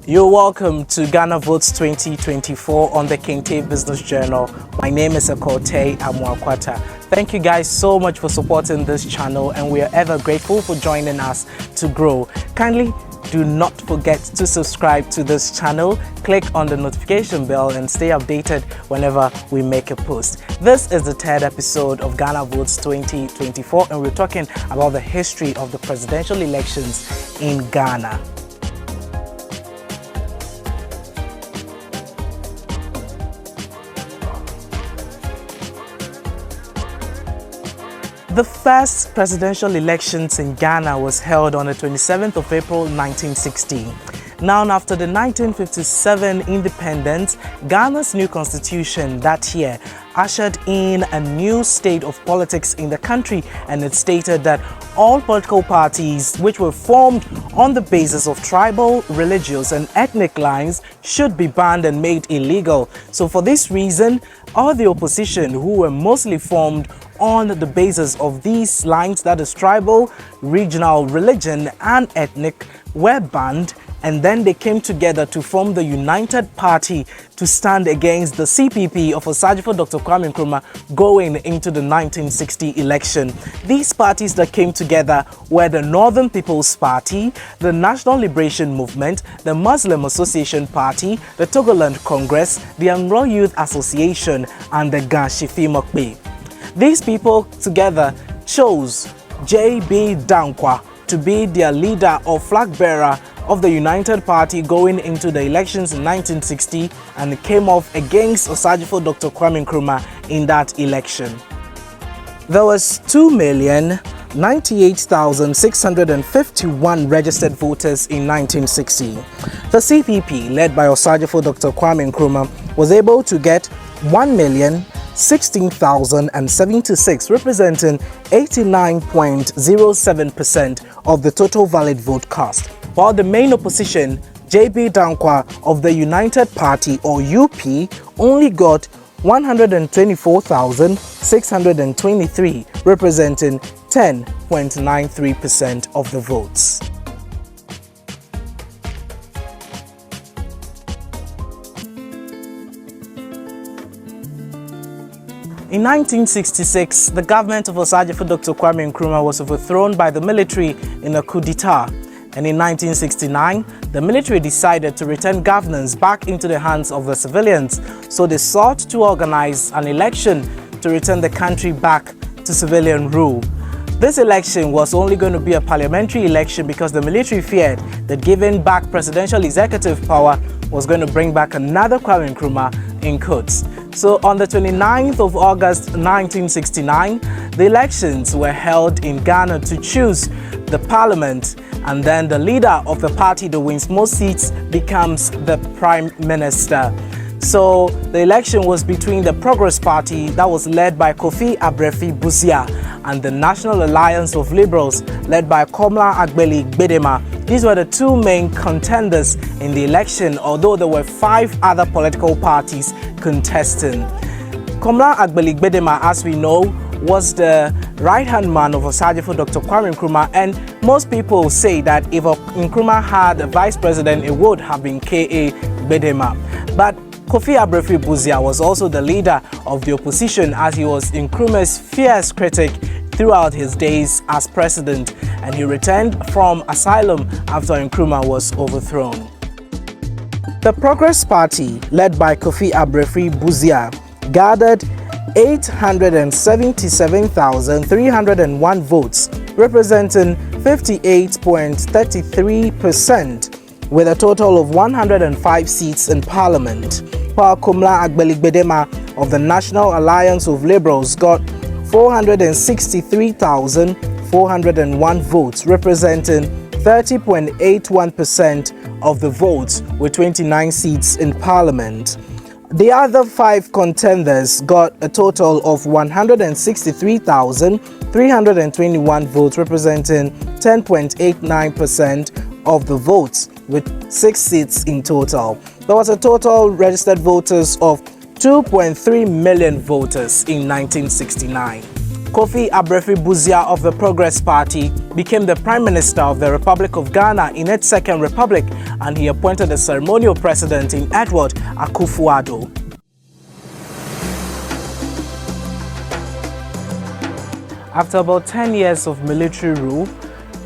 You're welcome to Ghana Votes 2024 on the Kente Business Journal. My name is Pt.1 Amwakwata. Thank you guys so much for supporting this channel, and we are ever grateful for joining us to grow. Kindly do not forget to subscribe to this channel, click on the notification bell and stay updated whenever we make a post. This is the third episode of Ghana Votes 2024, and we're talking about the history of the presidential elections in Ghana. The first presidential elections in Ghana was held on the 27th of April 1960. Now, after the 1957 independence, Ghana's new constitution that year ushered in a new state of politics in the country, and it stated that all political parties which were formed on the basis of tribal, religious and ethnic lines should be banned and made illegal. So for this reason, all the opposition, who were mostly formed on the basis of these lines, that is tribal, regional, religion and ethnic, were banned, and then they came together to form the United Party to stand against the CPP of Osagyefo Dr. Kwame Nkrumah going into the 1960 election. These parties that came together were the Northern People's Party, the National Liberation Movement, the Muslim Association Party, the Togoland Congress, the Anglo Youth Association and the Ganshifi Mokbe. These people together chose J.B. to be their leader or flag bearer of the United Party going into the elections in 1960, and came off against Osagyefo Dr. Kwame Nkrumah in that election. There was 2,098,651 registered voters in 1960. The CPP, led by Osagyefo Dr. Kwame Nkrumah, was able to get 1,016,076, representing 89.07% of the total valid vote cast, while the main opposition, J.B. of the United Party or UP, only got 124,623, representing 10.93% of the votes. In 1966, the government of Osagyefo Dr. Kwame Nkrumah was overthrown by the military in a coup d'etat. And in 1969, the military decided to return governance back into the hands of the civilians. So they sought to organize an election to return the country back to civilian rule. This election was only going to be a parliamentary election because the military feared that giving back presidential executive power was going to bring back another Kwame Nkrumah in quotes. So on the 29th of August 1969, the elections were held in Ghana to choose the parliament, and then the leader of the party that wins most seats becomes the prime minister. So the election was between the Progress Party, that was led by Kofi Abrefi-Busia, and the National Alliance of Liberals, led by Komla Agbeli-Gbedema. These were the two main contenders in the election, although there were 5 other political parties contesting. Komla Agbeli-Gbedema, as we know, was the right-hand man of Osagyefo Dr. Kwame Nkrumah, and most people say that if Nkrumah had a vice president, it would have been K.A. Gbedema. But Kofi Abrefi-Busia was also the leader of the opposition, as he was Nkrumah's fierce critic throughout his days as president, and he returned from asylum after Nkrumah was overthrown. The Progress Party, led by Kofi Abrefi-Busia, gathered 877,301 votes, representing 58.33%, with a total of 105 seats in parliament, while Komla Agbeli-Gbedema of the National Alliance of Liberals got 463,401 votes, representing 30.81% of the votes, with 29 seats in parliament. The other 5 contenders got a total of 163,321 votes, representing 10.89% of the votes, with 6 seats in total. There was a total registered voters of 2.3 million voters in 1969. Kofi Abrefi-Buzia of the Progress Party became the Prime Minister of the Republic of Ghana in its second republic, and he appointed the ceremonial president in Edward Akufo-Addo. After about 10 years of military rule,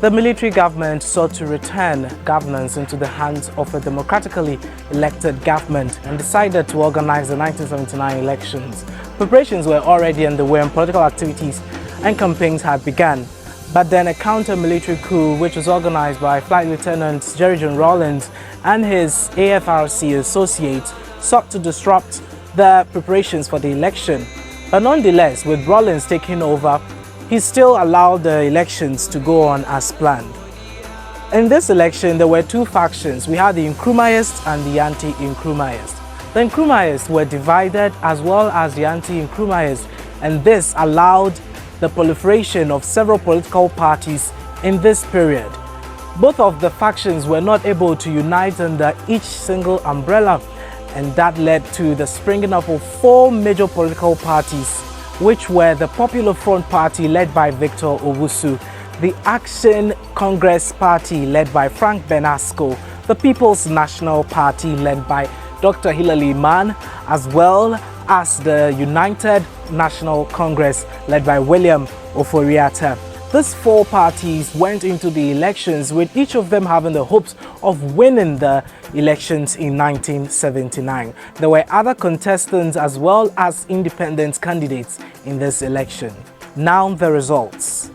the military government sought to return governance into the hands of a democratically elected government and decided to organize the 1979 elections. Preparations were already underway and political activities and campaigns had begun. But then a counter-military coup, which was organized by Flight Lieutenant Jerry John Rawlings and his AFRC associates, sought to disrupt the preparations for the election. But nonetheless, with Rawlings taking over, he still allowed the elections to go on as planned. In this election, there were two factions. We had the Nkrumahist and the anti-Nkrumahist. The Nkrumahist were divided as well as the anti-Nkrumahist, and this allowed the proliferation of several political parties in this period. Both of the factions were not able to unite under each single umbrella, and that led to the springing up of four major political parties, which were the Popular Front Party led by Victor Owusu, the Action Congress Party led by Frank Benasco, the People's National Party led by Dr. Hilary Mann, as well as the United National Congress led by William Ofori-Atta. These four parties went into the elections with each of them having the hopes of winning the elections in 1979. There were other contestants as well as independent candidates in this election. Now the results.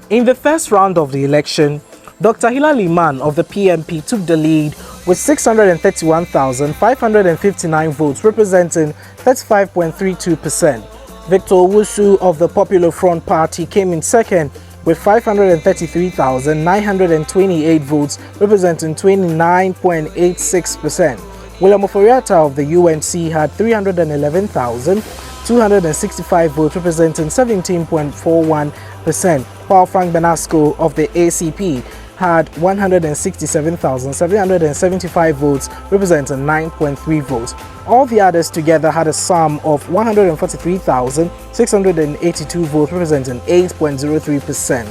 In the first round of the election, Dr. Hilary Mann of the PMP took the lead with 631,559 votes, representing 35.32%. Victor Owusu of the Popular Front Party came in second with 533,928 votes, representing 29.86%. William Ofori-Atta of the UNC had 311,265 votes, representing 17.41%, while Frank Benasco of the ACP had 167,775 votes, representing 9.3 votes. All the others together had a sum of 143,682 votes, representing 8.03%.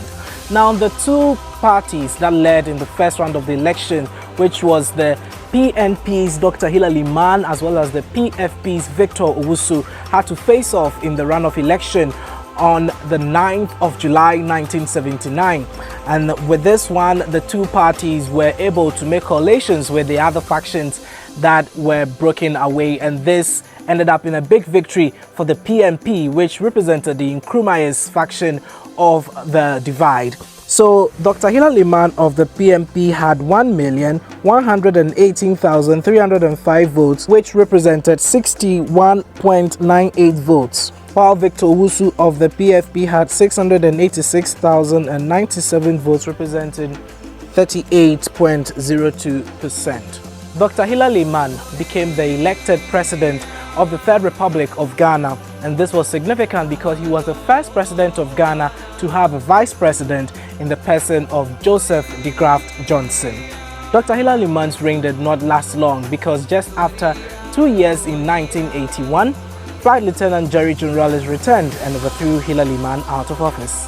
Now, the two parties that led in the first round of the election, which was the PNP's Dr. Hilary Mann as well as the PFP's Victor Owusu, had to face off in the runoff election on the 9th of July 1979, and with this one the two parties were able to make coalitions with the other factions that were broken away, and this ended up in a big victory for the PMP, which represented the Nkrumahist faction of the divide. So Dr. Hilary Mann of the PMP had 1,118,305 votes, which represented 61.98 votes, while Victor Owusu of the PFP had 686,097 votes, representing 38.02%. Dr. Hilary Mann became the elected president of the Third Republic of Ghana, and this was significant because he was the first president of Ghana to have a vice president in the person of Joseph de Graaf Johnson. Dr. Hilary Mann's reign did not last long because just after 2 years in 1981, Flight Lieutenant Jerry John Rawlings returned and overthrew Hilary Mann out of office.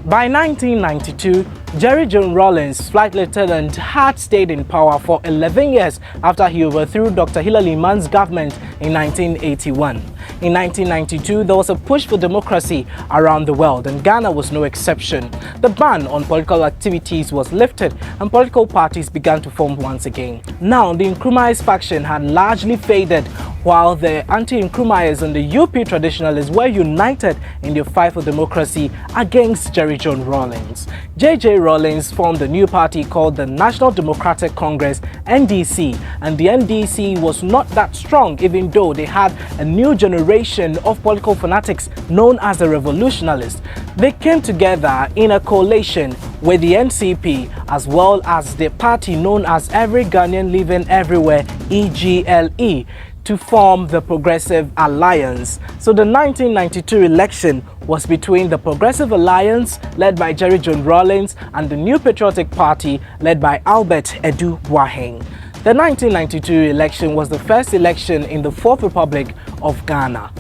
By 1992, Jerry John Rawlings, Flight Lieutenant, had stayed in power for 11 years after he overthrew Dr. Hilary Mann's government in 1981. In 1992, there was a push for democracy around the world, and Ghana was no exception. The ban on political activities was lifted and political parties began to form once again. Now, the Nkrumahist faction had largely faded, while the anti-Nkrumahist and the UP traditionalists were united in their fight for democracy against Jerry John Rawlings. J.J. Rawlings formed a new party called the National Democratic Congress, NDC, and the NDC was not that strong, even though they had a new generation of political fanatics known as the revolutionalists. They came together in a coalition with the NCP as well as the party known as Every Ghanaian Living Everywhere, EGLE, to form the Progressive Alliance. So the 1992 election was between the Progressive Alliance led by Jerry John Rawlings and the New Patriotic Party led by Albert Edu Boaheng. The 1992 election was the first election in the Fourth Republic of Ghana.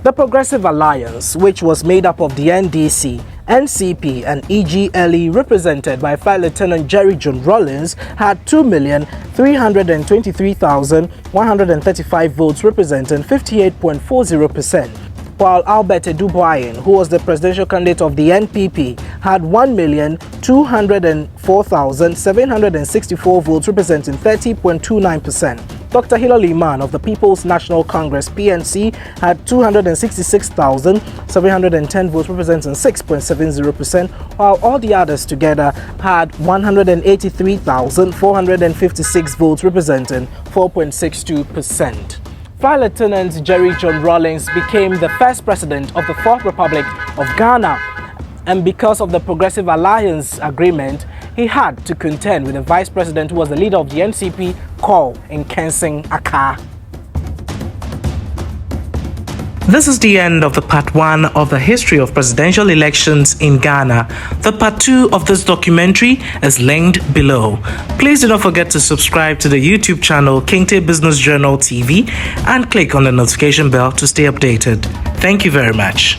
The Progressive Alliance, which was made up of the NDC, NCP and EGLE, represented by Flight Lieutenant Jerry John Rawlings, had 2,323,135 votes, representing 58.40%, while Albert Dubois, who was the presidential candidate of the NPP, had 1,204,764 votes, representing 30.29%. Dr. Hilary Mann of the People's National Congress (PNC) had 266,710 votes, representing 6.70%, while all the others together had 183,456 votes, representing 4.62%. Flight Lieutenant Jerry John Rawlings became the first president of the Fourth Republic of Ghana, and because of the Progressive Alliance agreement, he had to contend with the vice president who was the leader of the NCP, Call in Kensing Aka. This is the end of the part 1 of the history of presidential elections in Ghana. The part 2 of this documentary is linked below. Please do not forget to subscribe to the YouTube channel Kente Business Journal TV and click on the notification bell to stay updated. Thank you very much.